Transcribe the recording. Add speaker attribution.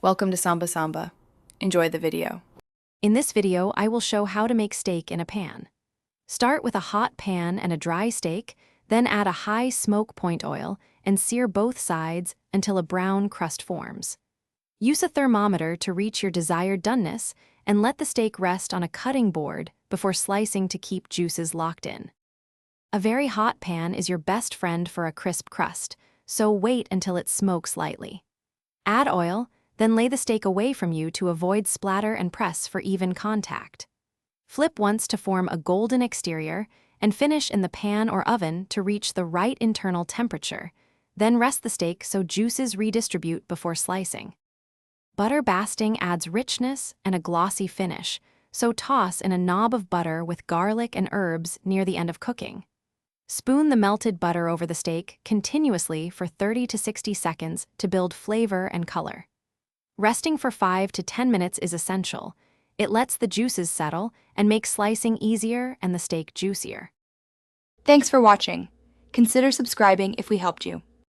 Speaker 1: Welcome to Samba Samba. Enjoy the video.
Speaker 2: In this video, I will show how to make steak in a pan. Start with a hot pan and a dry steak, then add a high smoke point oil and sear both sides until a brown crust forms. Use a thermometer to reach your desired doneness and let the steak rest on a cutting board before slicing to keep juices locked in. A very hot pan is your best friend for a crisp crust, so wait until it smokes lightly. Add oil, then lay the steak away from you to avoid splatter and press for even contact. Flip once to form a golden exterior and finish in the pan or oven to reach the right internal temperature. Then rest the steak so juices redistribute before slicing. Butter basting adds richness and a glossy finish, so toss in a knob of butter with garlic and herbs near the end of cooking. Spoon the melted butter over the steak continuously for 30 to 60 seconds to build flavor and color. Resting for 5 to 10 minutes is essential. It lets the juices settle and makes slicing easier and the steak juicier.
Speaker 1: Thanks for watching. Consider subscribing if we helped you.